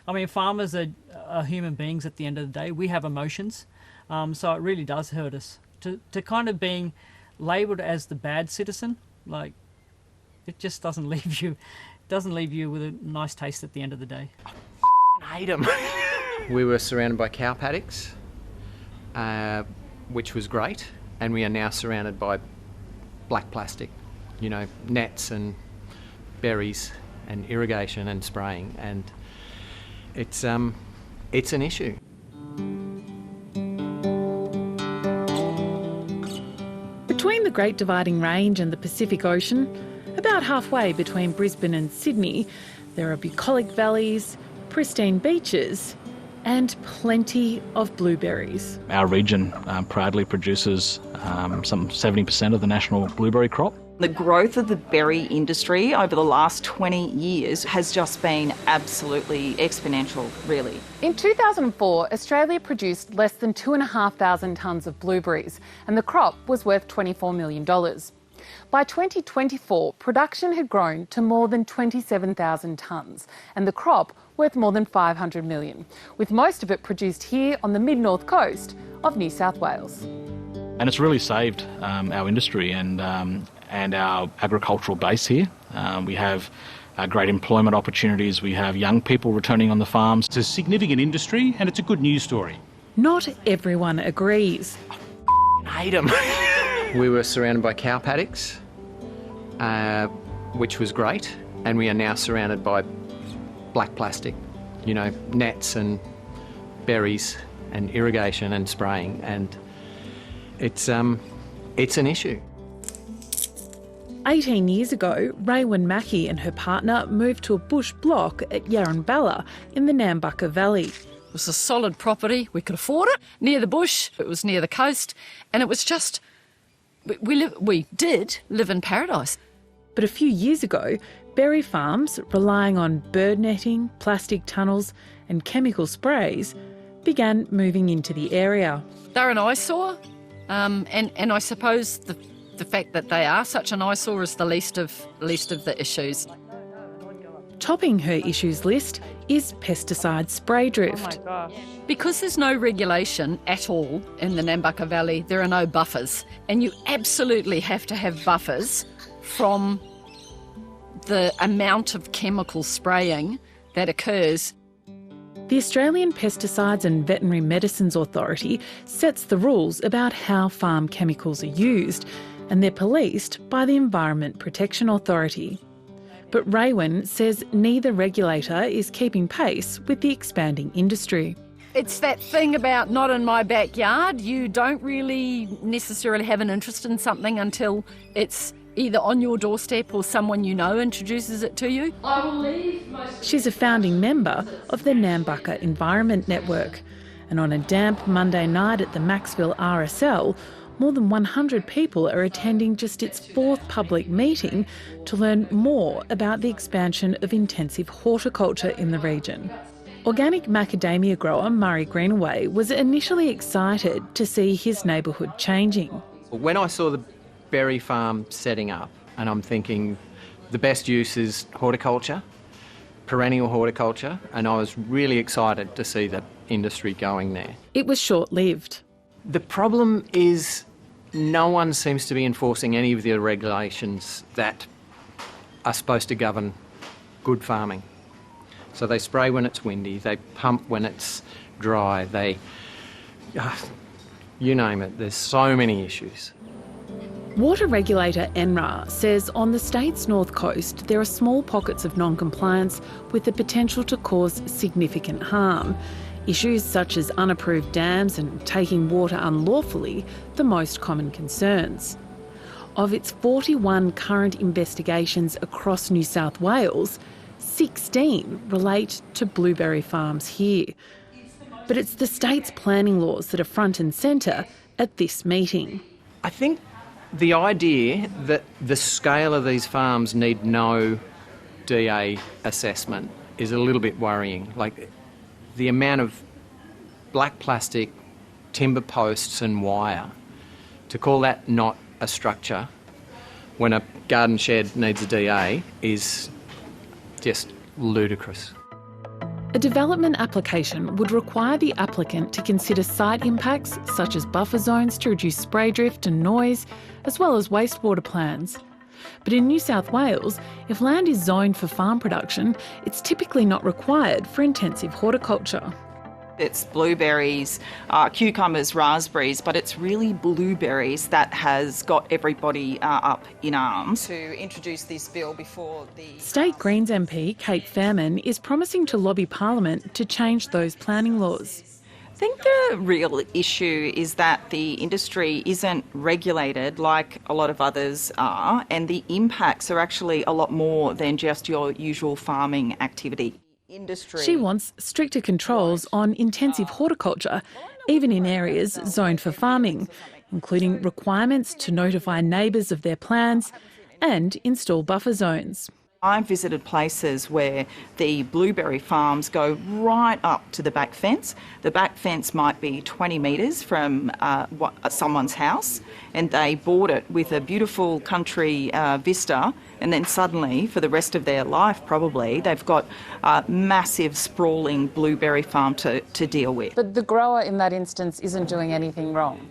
I mean, farmers are human beings at the end of the day. We have emotions, so it really does hurt us to kind of being labelled as the bad citizen. Like, it just doesn't leave you with a nice taste at the end of the day. I hate them. We were surrounded by cow paddocks, which was great, and we are now surrounded by black plastic, nets and berries and irrigation and spraying, and it's an issue. Between the Great Dividing Range and the Pacific Ocean, about halfway between Brisbane and Sydney, there are bucolic valleys, pristine beaches and plenty of blueberries. Our region proudly produces some 70% of the national blueberry crop. The growth of the berry industry over the last 20 years has just been absolutely exponential, really. In 2004, Australia produced less than 2,500 tonnes of blueberries, and the crop was worth $24 million. By 2024, production had grown to more than 27,000 tonnes, and the crop worth more than $500 million, with most of it produced here on the mid-north coast of New South Wales. And it's really saved our industry and our agricultural base here. We have great employment opportunities. We have young people returning on the farms. It's a significant industry and it's a good news story. Not everyone agrees. I hate them. We were surrounded by cow paddocks, which was great, and we are now surrounded by black plastic, nets and berries and irrigation and spraying, and it's an issue. 18 years ago, Raywin Mackie and her partner moved to a bush block at Yarranballa in the Nambucca Valley. It was a solid property, we could afford it, near the bush, it was near the coast, and it was just, we did live in paradise. But a few years ago, berry farms, relying on bird netting, plastic tunnels and chemical sprays, began moving into the area. They're an eyesore, and I suppose the fact that they are such an eyesore is the least of the issues. Topping her issues list is pesticide spray drift. Oh my gosh. Because there's no regulation at all in the Nambucca Valley, there are no buffers, and you absolutely have to have buffers from the amount of chemical spraying that occurs. The Australian Pesticides and Veterinary Medicines Authority sets the rules about how farm chemicals are used, and they're policed by the Environment Protection Authority. But Raywin says neither regulator is keeping pace with the expanding industry. It's that thing about not in my backyard. You don't really necessarily have an interest in something until it's either on your doorstep or someone you know introduces it to you. She's a founding member of the Nambucca Environment Network, and on a damp Monday night at the Maxville RSL, more than 100 people are attending just its fourth public meeting to learn more about the expansion of intensive horticulture in the region. Organic macadamia grower Murray Greenaway was initially excited to see his neighbourhood changing. When I saw the berry farm setting up, and I'm thinking the best use is horticulture, perennial horticulture, and I was really excited to see the industry going there. It was short-lived. The problem is no one seems to be enforcing any of the regulations that are supposed to govern good farming. So they spray when it's windy, they pump when it's dry, you name it, there's so many issues. Water regulator NRA says on the state's north coast there are small pockets of non-compliance with the potential to cause significant harm. Issues such as unapproved dams and taking water unlawfully, the most common concerns. Of its 41 current investigations across New South Wales, 16 relate to blueberry farms here. But it's the state's planning laws that are front and centre at this meeting. I think the idea that the scale of these farms need no DA assessment is a little bit worrying. Like, the amount of black plastic, timber posts and wire, to call that not a structure when a garden shed needs a DA is just ludicrous. A development application would require the applicant to consider site impacts such as buffer zones to reduce spray drift and noise, as well as wastewater plans. But in New South Wales, if land is zoned for farm production, it's typically not required for intensive horticulture. It's blueberries, cucumbers, raspberries, but it's really blueberries that has got everybody up in arms to introduce this bill before the... State Greens MP Kate Fairman is promising to lobby Parliament to change those planning laws. I think the real issue is that the industry isn't regulated like a lot of others are, and the impacts are actually a lot more than just your usual farming activity. She wants stricter controls on intensive horticulture, even in areas zoned for farming, including requirements to notify neighbours of their plans and install buffer zones. I've visited places where the blueberry farms go right up to the back fence. The back fence might be 20 metres from someone's house, and they board it with a beautiful country vista, and then suddenly, for the rest of their life probably, they've got a massive sprawling blueberry farm to deal with. But the grower in that instance isn't doing anything wrong.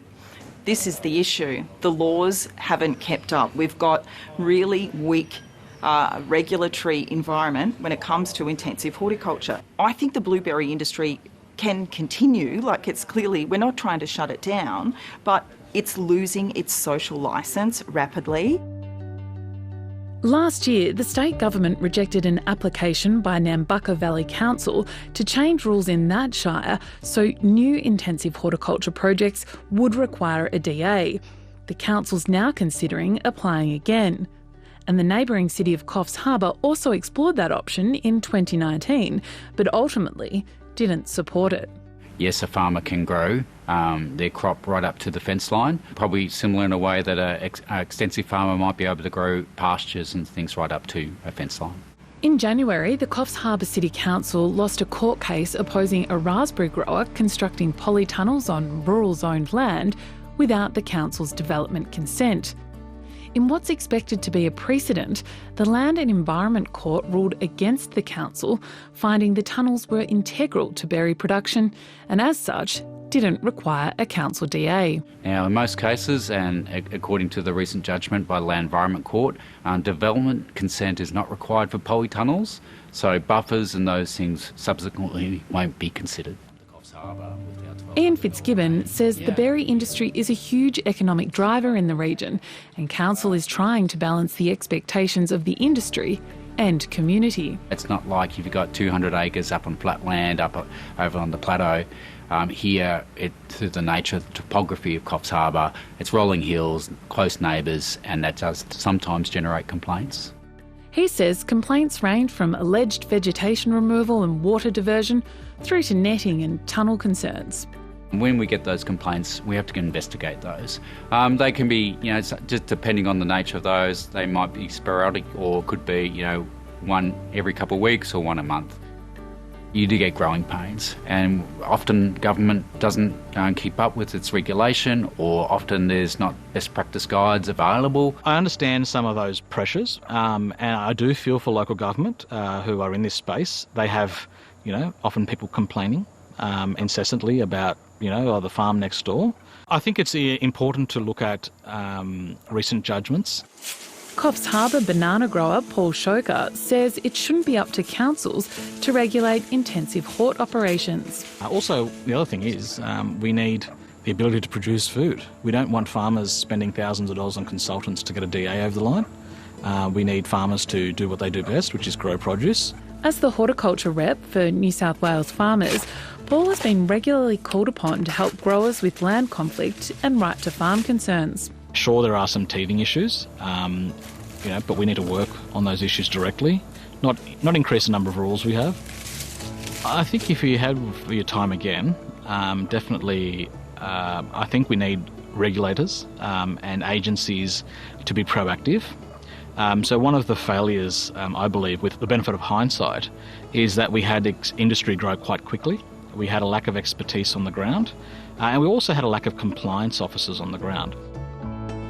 This is the issue. The laws haven't kept up. We've got really weak regulatory environment when it comes to intensive horticulture. I think the blueberry industry can continue, like it's clearly, we're not trying to shut it down, but it's losing its social licence rapidly. Last year, the state government rejected an application by Nambucca Valley Council to change rules in that shire so new intensive horticulture projects would require a DA. The council's now considering applying again. And the neighbouring city of Coffs Harbour also explored that option in 2019, but ultimately didn't support it. Yes, a farmer can grow their crop right up to the fence line, probably similar in a way that an extensive farmer might be able to grow pastures and things right up to a fence line. In January, the Coffs Harbour City Council lost a court case opposing a raspberry grower constructing polytunnels on rural zoned land without the council's development consent. In what's expected to be a precedent, the Land and Environment Court ruled against the council, finding the tunnels were integral to berry production and as such didn't require a council DA. Now, in most cases, and according to the recent judgment by the Land Environment Court, development consent is not required for polytunnels, so buffers and those things subsequently won't be considered. Ian Fitzgibbon says the berry industry is a huge economic driver in the region, and council is trying to balance the expectations of the industry and community. It's not like if you've got 200 acres up on flat land, over on the plateau. Here, through the nature of the topography of Coffs Harbour, it's rolling hills, close neighbours, and that does sometimes generate complaints. He says complaints range from alleged vegetation removal and water diversion through to netting and tunnel concerns. When we get those complaints, we have to investigate those. They can be, just depending on the nature of those, they might be sporadic or could be, one every couple of weeks or one a month. You do get growing pains, and often government doesn't keep up with its regulation, or often there's not best practice guides available. I understand some of those pressures, and I do feel for local government who are in this space. They have, often people complaining incessantly about, the farm next door. I think it's important to look at recent judgments. Coffs Harbour banana grower Paul Shoker says it shouldn't be up to councils to regulate intensive hort operations. Also, the other thing is we need the ability to produce food. We don't want farmers spending thousands of dollars on consultants to get a DA over the line. We need farmers to do what they do best, which is grow produce. As the horticulture rep for New South Wales farmers, Paul has been regularly called upon to help growers with land conflict and right to farm concerns. Sure, there are some teething issues, but we need to work on those issues directly, not increase the number of rules we have. I think if you had your time again, definitely I think we need regulators and agencies to be proactive. So one of the failures, I believe, with the benefit of hindsight, is that we had industry grow quite quickly. We had a lack of expertise on the ground, and we also had a lack of compliance officers on the ground.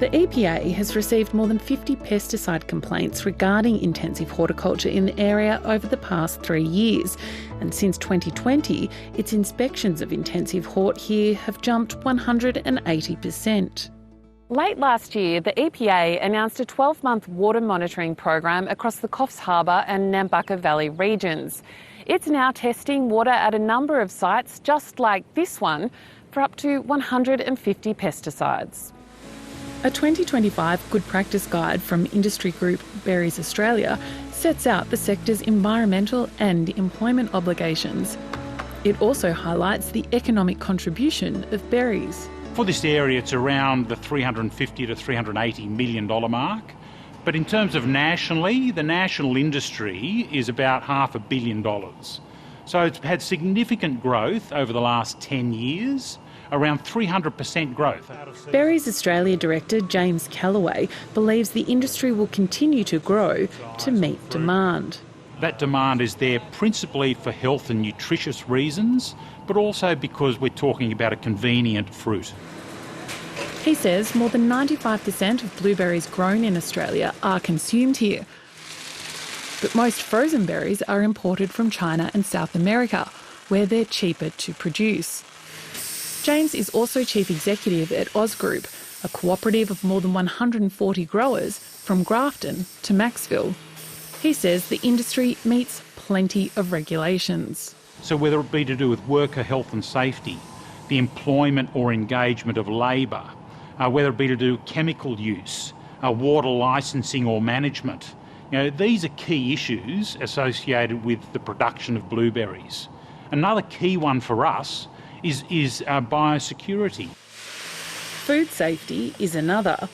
The EPA has received more than 50 pesticide complaints regarding intensive horticulture in the area over the past 3 years. And since 2020, its inspections of intensive hort here have jumped 180%. Late last year, the EPA announced a 12-month water monitoring program across the Coffs Harbour and Nambucca Valley regions. It's now testing water at a number of sites, just like this one, for up to 150 pesticides. A 2025 Good Practice Guide from industry group Blueberries Australia sets out the sector's environmental and employment obligations. It also highlights the economic contribution of berries. For this area, it's around the $350 to $380 million mark. But in terms of nationally, the national industry is about $500 million. So it's had significant growth over the last 10 years, around 300% growth. Berries Australia Director James Callaway believes the industry will continue to grow to meet demand. That demand is there principally for health and nutritious reasons, but also because we're talking about a convenient fruit. He says more than 95% of blueberries grown in Australia are consumed here. But most frozen berries are imported from China and South America, where they're cheaper to produce. James is also chief executive at Ausgroup, a cooperative of more than 140 growers from Grafton to Maxville. He says the industry meets plenty of regulations. So whether it be to do with worker health and safety, the employment or engagement of labour, whether it be to do with chemical use, water licensing or management, these are key issues associated with the production of blueberries. Another key one for us is biosecurity. Food safety is another.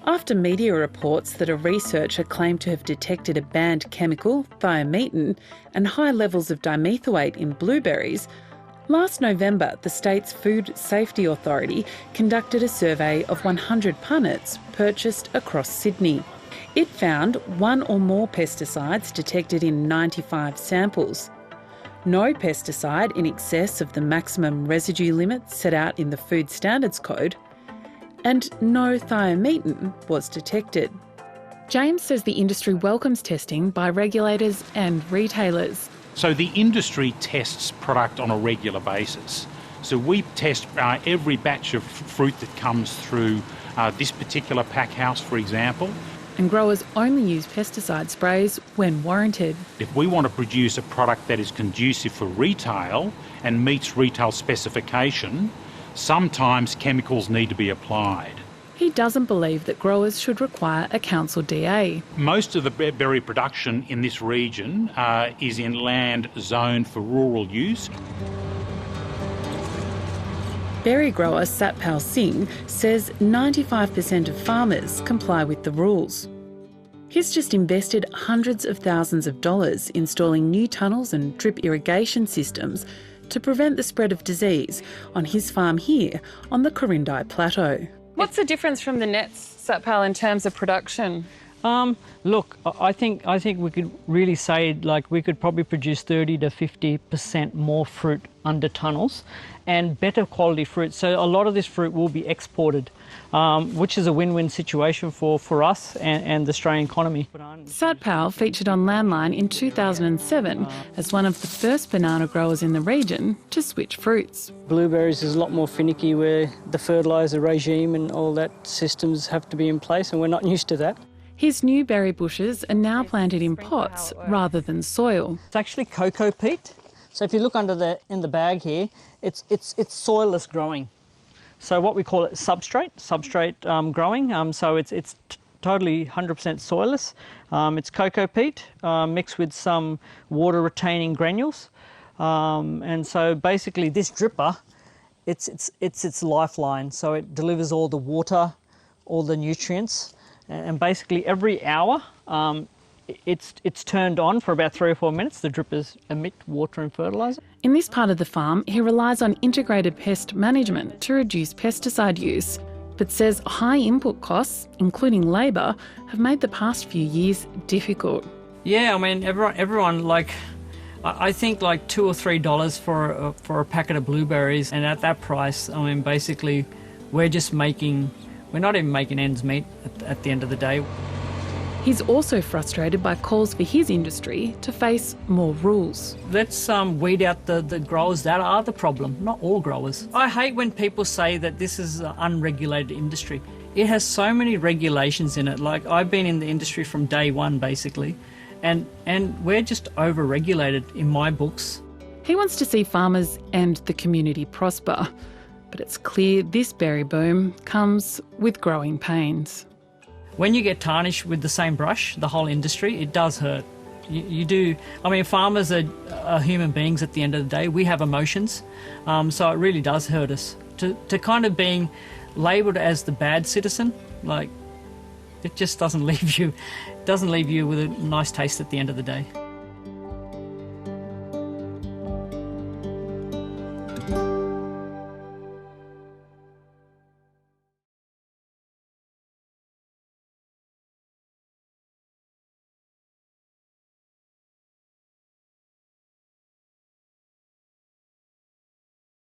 After media reports that a researcher claimed to have detected a banned chemical, thiometin, and high levels of dimethoate in blueberries, last November the state's Food Safety Authority conducted a survey of 100 punnets purchased across Sydney. It found one or more pesticides detected in 95 samples. No pesticide in excess of the maximum residue limit set out in the Food Standards Code, and no thiometin was detected. James says the industry welcomes testing by regulators and retailers. So the industry tests product on a regular basis. So we test every batch of fruit that comes through this particular pack house, for example. And growers only use pesticide sprays when warranted. If we want to produce a product that is conducive for retail and meets retail specification, sometimes chemicals need to be applied. He doesn't believe that growers should require a council DA. Most of the berry production in this region is in land zoned for rural use. Berry grower Satpal Singh says 95% of farmers comply with the rules. He's just invested hundreds of thousands of dollars installing new tunnels and drip irrigation systems to prevent the spread of disease on his farm here on the Corindai Plateau. What's the difference from the nets, Satpal, in terms of production? Look, I think we could really say we could probably produce 30 to 50% more fruit under tunnels and better quality fruit. So a lot of this fruit will be exported, which is a win-win situation for us and the Australian economy. Satpal featured on Landline in 2007 as one of the first banana growers in the region to switch fruits. Blueberries is a lot more finicky, where the fertiliser regime and all that systems have to be in place, and we're not used to that. His new berry bushes are now planted in pots rather than soil. It's actually cocoa peat. So if you look in the bag here, it's soilless growing. So what we call it substrate growing. So it's totally 100% soilless. It's cocoa peat mixed with some water retaining granules. And so basically this dripper, it's its lifeline. So it delivers all the water, all the nutrients. And basically every hour it's turned on for about 3 or 4 minutes. The drippers emit water and fertiliser. In this part of the farm, he relies on integrated pest management to reduce pesticide use, but says high input costs, including labour, have made the past few years difficult. Yeah, I mean, everyone I think $2 or $3 for a packet of blueberries, and at that price, I mean, basically we're just making We're not even making ends meet at the end of the day. He's also frustrated by calls for his industry to face more rules. Let's weed out the growers that are the problem, not all growers. I hate when people say that this is an unregulated industry. It has so many regulations in it. Like, I've been in the industry from day one, basically, and we're just over-regulated in my books. He wants to see farmers and the community prosper, but it's clear this berry boom comes with growing pains. When you get tarnished with the same brush, the whole industry, it does hurt. You do. I mean, farmers are human beings at the end of the day. We have emotions, so it really does hurt us. To kind of being labelled as the bad citizen, like, it just doesn't leave you with a nice taste at the end of the day.